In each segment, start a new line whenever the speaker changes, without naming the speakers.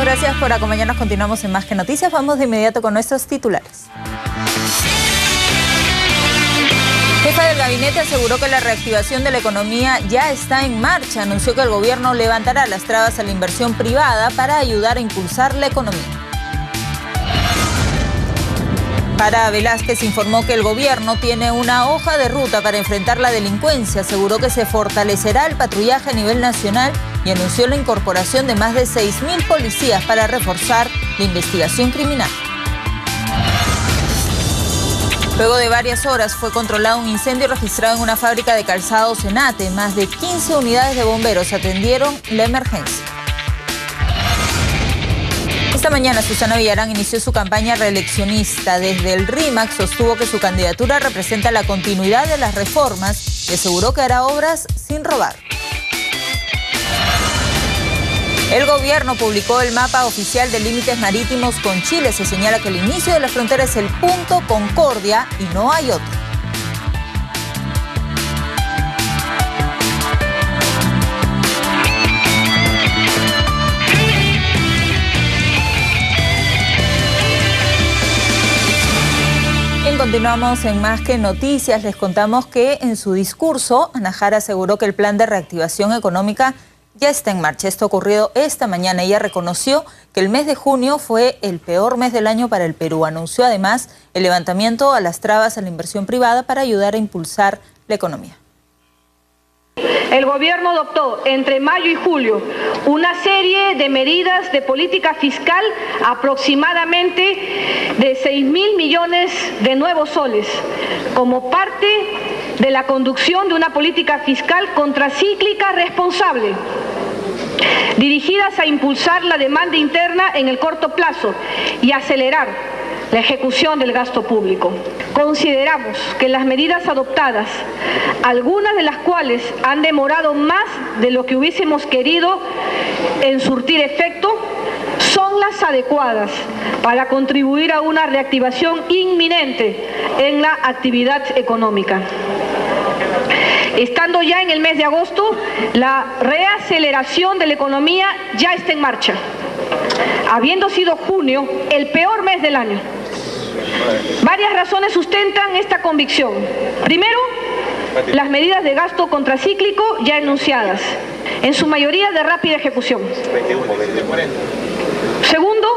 gracias por acompañarnos. Continuamos en Más que Noticias. Vamos de inmediato con nuestros titulares. Jefa del gabinete aseguró que la reactivación de la economía ya está en marcha. Anunció que el gobierno levantará las trabas a la inversión privada para ayudar a impulsar la economía. Para Velázquez informó que el gobierno tiene una hoja de ruta para enfrentar la delincuencia. Aseguró que se fortalecerá el patrullaje a nivel nacional y anunció la incorporación de más de 6.000 policías para reforzar la investigación criminal. Luego de varias horas fue controlado un incendio registrado en una fábrica de calzados en Ate. Más de 15 unidades de bomberos atendieron la emergencia. Esta mañana Susana Villarán inició su campaña reeleccionista. Desde el RIMAC sostuvo que su candidatura representa la continuidad de las reformas y aseguró que hará obras sin robar. El gobierno publicó el mapa oficial de límites marítimos con Chile. Se señala que el inicio de la frontera es el punto Concordia y no hay otro. Continuamos en Más que Noticias. Les contamos que en su discurso, Ana Jara aseguró que el plan de reactivación económica ya está en marcha. Esto ocurrió esta mañana. Ella reconoció que el mes de junio fue el peor mes del año para el Perú. Anunció además el levantamiento a las trabas a la inversión privada para ayudar a impulsar la economía.
El gobierno adoptó entre mayo y julio una serie de medidas de política fiscal, aproximadamente de 6.000 millones de nuevos soles, como parte de la conducción de una política fiscal contracíclica responsable, dirigidas a impulsar la demanda interna en el corto plazo y acelerar la ejecución del gasto público. Consideramos que las medidas adoptadas, algunas de las cuales han demorado más de lo que hubiésemos querido en surtir efecto, son las adecuadas para contribuir a una reactivación inminente en la actividad económica. Estando ya en el mes de agosto, la reaceleración de la economía ya está en marcha, habiendo sido junio el peor mes del año. Varias razones sustentan esta convicción. Primero, las medidas de gasto contracíclico ya enunciadas, en su mayoría de rápida ejecución. Segundo,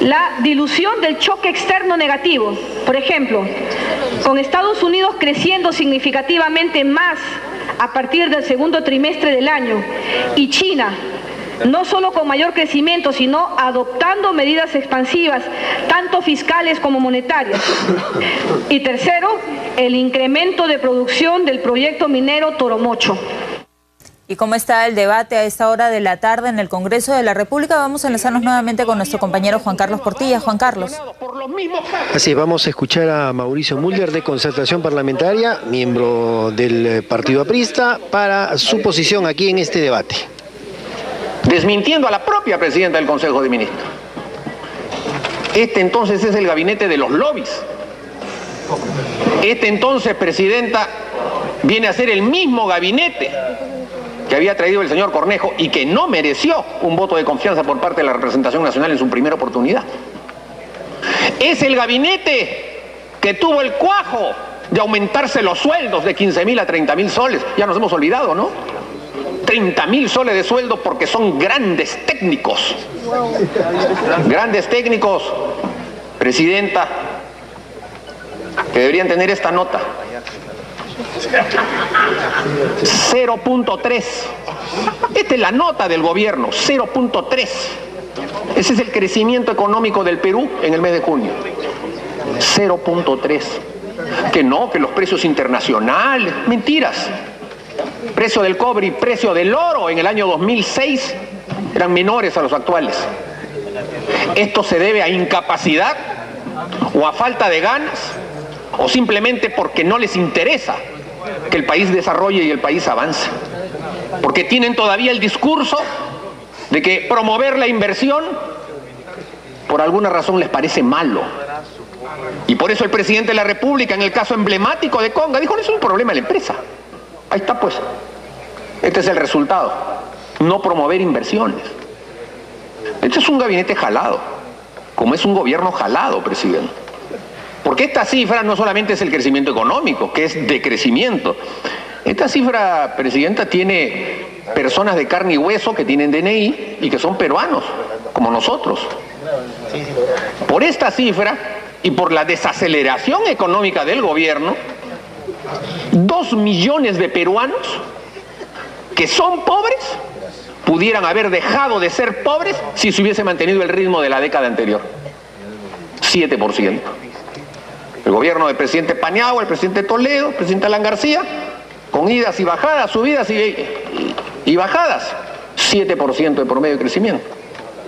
la dilución del choque externo negativo. Por ejemplo, con Estados Unidos creciendo significativamente más a partir del segundo trimestre del año y China no solo con mayor crecimiento, sino adoptando medidas expansivas, tanto fiscales como monetarias. Y tercero, el incremento de producción del proyecto minero Toromocho.
¿Y cómo está el debate a esta hora de la tarde en el Congreso de la República? Vamos a enlazarnos nuevamente con nuestro compañero Juan Carlos Portilla. Juan Carlos.
Así, vamos a escuchar a Mauricio Mulder de Concertación Parlamentaria, miembro del Partido Aprista, para su posición aquí en este debate.
Desmintiendo a la propia presidenta del Consejo de Ministros. Este entonces es el gabinete de los lobbies. Este entonces, presidenta, viene a ser el mismo gabinete que había traído el señor Cornejo y que no mereció un voto de confianza por parte de la representación nacional en su primera oportunidad. Es el gabinete que tuvo el cuajo de aumentarse los sueldos de 15.000 a 30.000 soles. Ya nos hemos olvidado, ¿no? 30.000 soles de sueldo porque son grandes técnicos. Grandes técnicos, presidenta, que deberían tener esta nota. 0.3. Esta es la nota del gobierno, 0.3. Ese es el crecimiento económico del Perú en el mes de junio. 0.3. Que no, que los precios internacionales, mentiras. Precio del cobre y precio del oro en el año 2006 eran menores a los actuales. Esto se debe a incapacidad o a falta de ganas o simplemente porque no les interesa que el país desarrolle y el país avance. Porque tienen todavía el discurso de que promover la inversión por alguna razón les parece malo. Y por eso el presidente de la República, en el caso emblemático de Conga, dijo: no es un problema de la empresa. Ahí está, pues. Este es el resultado. No promover inversiones. Este es un gabinete jalado, como es un gobierno jalado, presidente. Porque esta cifra no solamente es el crecimiento económico, que es decrecimiento. Esta cifra, presidenta, tiene personas de carne y hueso que tienen DNI y que son peruanos, como nosotros. Por esta cifra y por la desaceleración económica del gobierno, 2 millones de peruanos que son pobres pudieran haber dejado de ser pobres si se hubiese mantenido el ritmo de la década anterior. 7%. El gobierno del presidente Paniagua, el presidente Toledo, el presidente Alan García, con idas y bajadas, subidas y bajadas, 7% de promedio de crecimiento.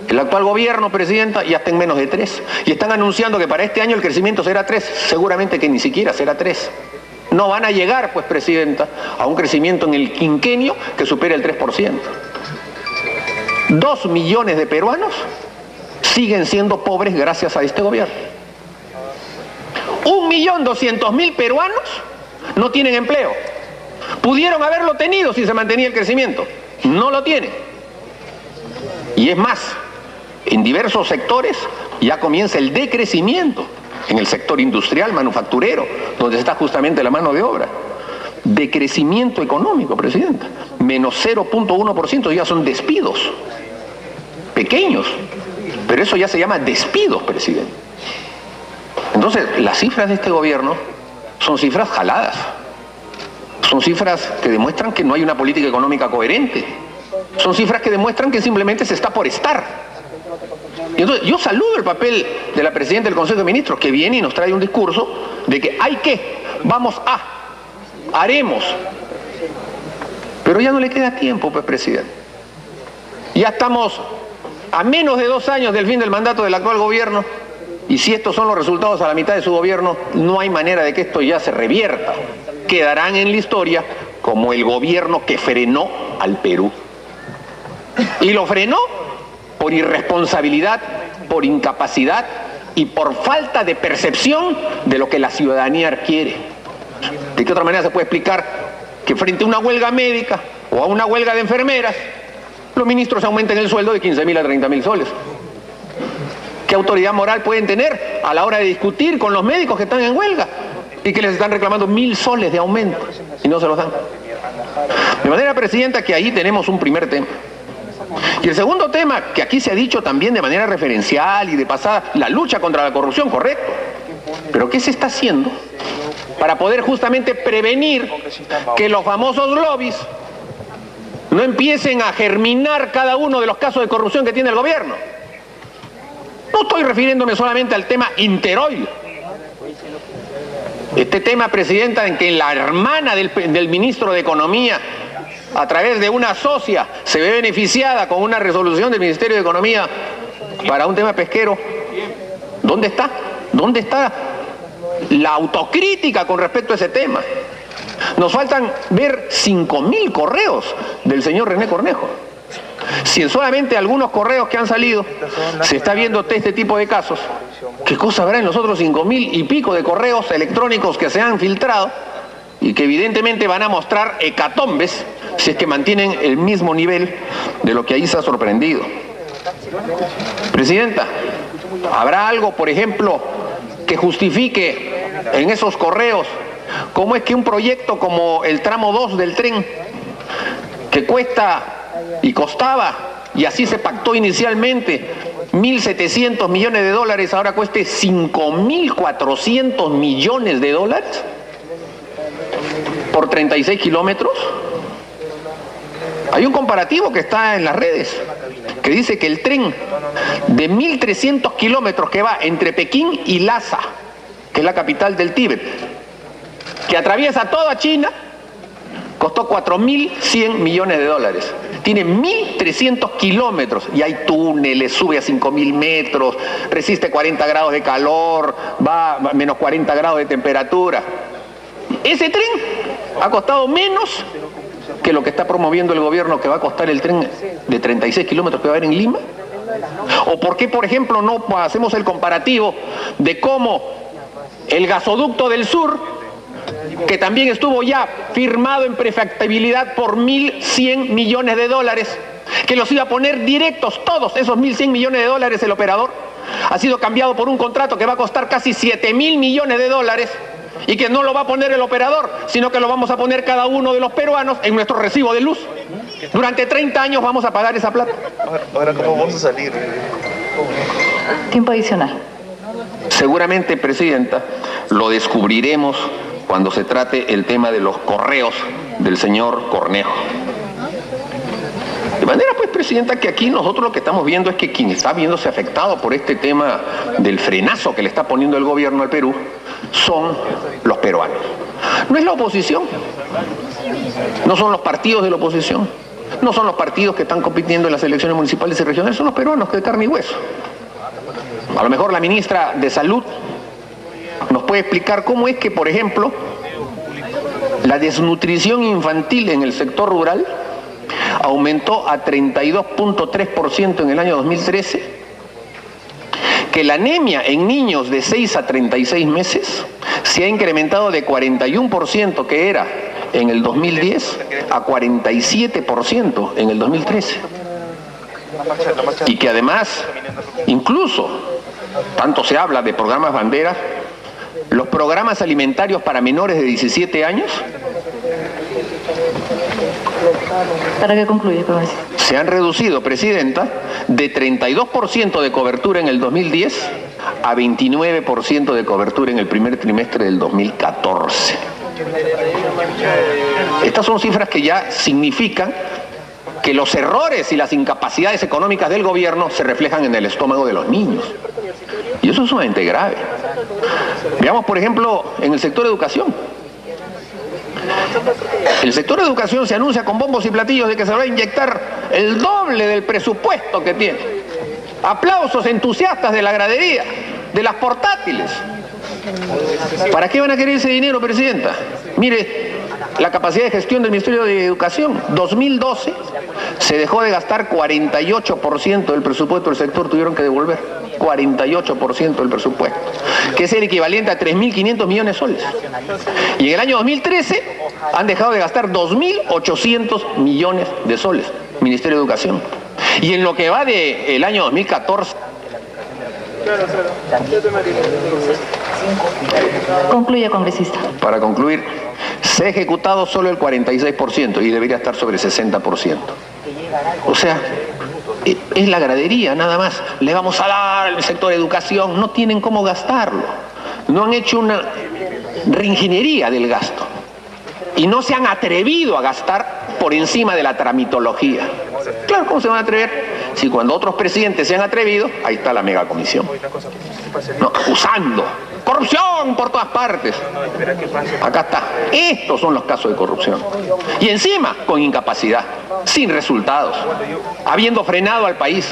El actual gobierno, presidenta, ya está en menos de 3. Y están anunciando que para este año el crecimiento será 3. Seguramente que ni siquiera será 3. No van a llegar, pues, presidenta, a un crecimiento en el quinquenio que supere el 3%. 2 millones de peruanos siguen siendo pobres gracias a este gobierno. 1.200.000 peruanos no tienen empleo. Pudieron haberlo tenido si se mantenía el crecimiento. No lo tienen. Y es más, en diversos sectores ya comienza el decrecimiento. En el sector industrial, manufacturero, donde está justamente la mano de obra. Decrecimiento económico, presidenta. Menos 0.1% ya son despidos. Pequeños. Pero eso ya se llama despidos, presidente. Entonces, las cifras de este gobierno son cifras jaladas. Son cifras que demuestran que no hay una política económica coherente. Son cifras que demuestran que simplemente se está por estar. Y entonces, yo saludo el papel de la presidenta del Consejo de Ministros, que viene y nos trae un discurso de que hay que, vamos a, haremos. Pero ya no le queda tiempo, pues, presidente. Ya estamos a menos de 2 años del fin del mandato del actual gobierno. Y si estos son los resultados a la mitad de su gobierno, no hay manera de que esto ya se revierta. Quedarán en la historia como el gobierno que frenó al Perú. Y lo frenó por irresponsabilidad, por incapacidad y por falta de percepción de lo que la ciudadanía quiere. ¿De qué otra manera se puede explicar que frente a una huelga médica o a una huelga de enfermeras, los ministros aumenten el sueldo de 15.000 a 30.000 soles? ¿Qué autoridad moral pueden tener a la hora de discutir con los médicos que están en huelga y que les están reclamando 1.000 soles de aumento y no se los dan? De manera, presidenta, que ahí tenemos un primer tema. Y el segundo tema, que aquí se ha dicho también de manera referencial y de pasada, la lucha contra la corrupción, correcto. Pero ¿qué se está haciendo para poder justamente prevenir que los famosos lobbies no empiecen a germinar cada uno de los casos de corrupción que tiene el gobierno? No estoy refiriéndome solamente al tema Interoil. Este tema, presidenta, en que la hermana del ministro de Economía, a través de una socia, se ve beneficiada con una resolución del Ministerio de Economía para un tema pesquero. ¿Dónde está? ¿Dónde está la autocrítica con respecto a ese tema? Nos faltan ver 5.000 correos del señor René Cornejo. Si en solamente algunos correos que han salido se está viendo este tipo de casos, ¿qué cosa habrá en los otros 5.000 y pico de correos electrónicos que se han filtrado y que evidentemente van a mostrar hecatombes si es que mantienen el mismo nivel de lo que ahí se ha sorprendido? Presidenta, ¿habrá algo, por ejemplo, que justifique en esos correos cómo es que un proyecto como el tramo 2 del tren, que cuesta y costaba, y así se pactó inicialmente, 1.700 millones de dólares, ahora cueste 5.400 millones de dólares por 36 kilómetros? Hay un comparativo que está en las redes que dice que el tren de 1.300 kilómetros que va entre Pekín y Lhasa, que es la capital del Tíbet, que atraviesa toda China, costó 4.100 millones de dólares. Tiene 1.300 kilómetros y hay túneles, sube a 5.000 metros, resiste 40 grados de calor, va a menos 40 grados de temperatura. Ese tren ha costado menos que lo que está promoviendo el gobierno, que va a costar el tren de 36 kilómetros que va a haber en Lima. ¿O por qué, por ejemplo, no hacemos el comparativo de cómo el gasoducto del sur, que también estuvo ya firmado en prefactibilidad por 1.100 millones de dólares, que los iba a poner directos, todos esos 1.100 millones de dólares el operador, ha sido cambiado por un contrato que va a costar casi 7.000 millones de dólares y que no lo va a poner el operador, sino que lo vamos a poner cada uno de los peruanos en nuestro recibo de luz. Durante 30 años vamos a pagar esa plata.
Ahora, ¿cómo vamos a salir?
Tiempo adicional.
Seguramente, Presidenta, lo descubriremos cuando se trate el tema de los correos del señor Cornejo. De manera, pues, Presidenta, que aquí nosotros lo que estamos viendo es que quien está viéndose afectado por este tema del frenazo que le está poniendo el gobierno al Perú son los peruanos. No es la oposición, no son los partidos de la oposición, no son los partidos que están compitiendo en las elecciones municipales y regionales, son los peruanos que de carne y hueso. A lo mejor la ministra de Salud nos puede explicar cómo es que, por ejemplo, la desnutrición infantil en el sector rural aumentó a 32.3% en el año 2013, que la anemia en niños de 6 a 36 meses se ha incrementado de 41% que era en el 2010 a 47% en el 2013. Y que además, incluso, tanto se habla de programas banderas, los programas alimentarios para menores de 17 años
Para que concluya,
se han reducido, Presidenta, de 32% de cobertura en el 2010 a 29% de cobertura en el primer trimestre del 2014. Estas son cifras que ya significan que los errores y las incapacidades económicas del gobierno se reflejan en el estómago de los niños. Y eso es sumamente grave. Veamos, por ejemplo, en el sector educación. El sector de educación se anuncia con bombos y platillos de que se va a inyectar el doble del presupuesto que tiene. Aplausos entusiastas de la gradería, de las portátiles. ¿Para qué van a querer ese dinero, Presidenta? Mire, la capacidad de gestión del Ministerio de Educación, 2012, se dejó de gastar 48% del presupuesto del sector, tuvieron que devolver 48% del presupuesto, que es el equivalente a 3.500 millones de soles. Y en el año 2013 han dejado de gastar 2.800 millones de soles, Ministerio de Educación. Y en lo que va del año 2014...
Concluya, congresista.
Para concluir, se ha ejecutado solo el 46% y debería estar sobre 60%. O sea, es la gradería nada más. Le vamos a dar al sector de educación, no tienen cómo gastarlo. No han hecho una reingeniería del gasto. Y no se han atrevido a gastar por encima de la tramitología. Claro, ¿cómo se van a atrever? Si cuando otros presidentes se han atrevido, ahí está la megacomisión. No, acusando. Corrupción por todas partes. Acá está. Estos son los casos de corrupción. Y encima, con incapacidad, sin resultados, habiendo frenado al país.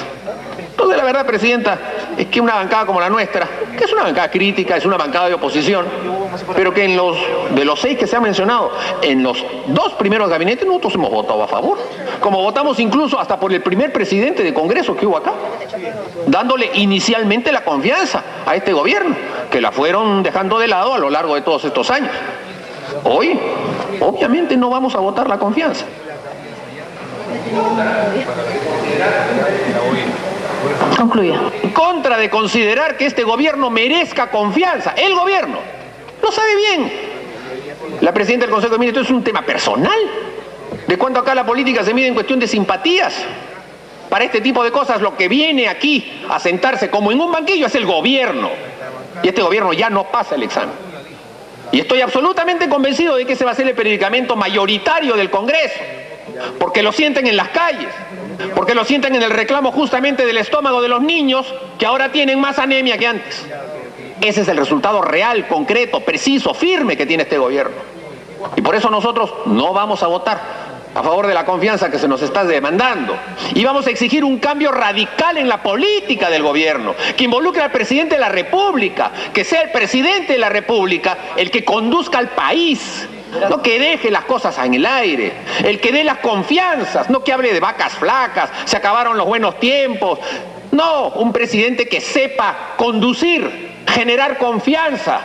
Entonces, la verdad, Presidenta, es que una bancada como la nuestra, que es una bancada crítica, es una bancada de oposición, pero que de los 6 que se han mencionado, en los 2 primeros gabinetes nosotros hemos votado a favor. Como votamos incluso hasta por el primer presidente de Congreso que hubo acá, dándole inicialmente la confianza a este gobierno, que la fueron dejando de lado a lo largo de todos estos años. Hoy, obviamente, no vamos a votar la confianza.
Concluya.
En contra de considerar que este gobierno merezca confianza. El gobierno lo sabe bien. La presidenta del Consejo de Ministros, es un tema personal. De cuando acá la política se mide en cuestión de simpatías. Para este tipo de cosas lo que viene aquí a sentarse como en un banquillo es el gobierno. Y este gobierno ya no pasa el examen. Y estoy absolutamente convencido de que ese va a ser el predicamento mayoritario del Congreso. Porque lo sienten en las calles. Porque lo sienten en el reclamo justamente del estómago de los niños que ahora tienen más anemia que antes. Ese es el resultado real, concreto, preciso, firme que tiene este gobierno. Y por eso nosotros no vamos a votar a favor de la confianza que se nos está demandando. Y vamos a exigir un cambio radical en la política del gobierno, que involucre al presidente de la República, que sea el presidente de la República el que conduzca al país. No que deje las cosas en el aire, el que dé las confianzas, no que hable de vacas flacas, se acabaron los buenos tiempos. No, un presidente que sepa conducir, generar confianza,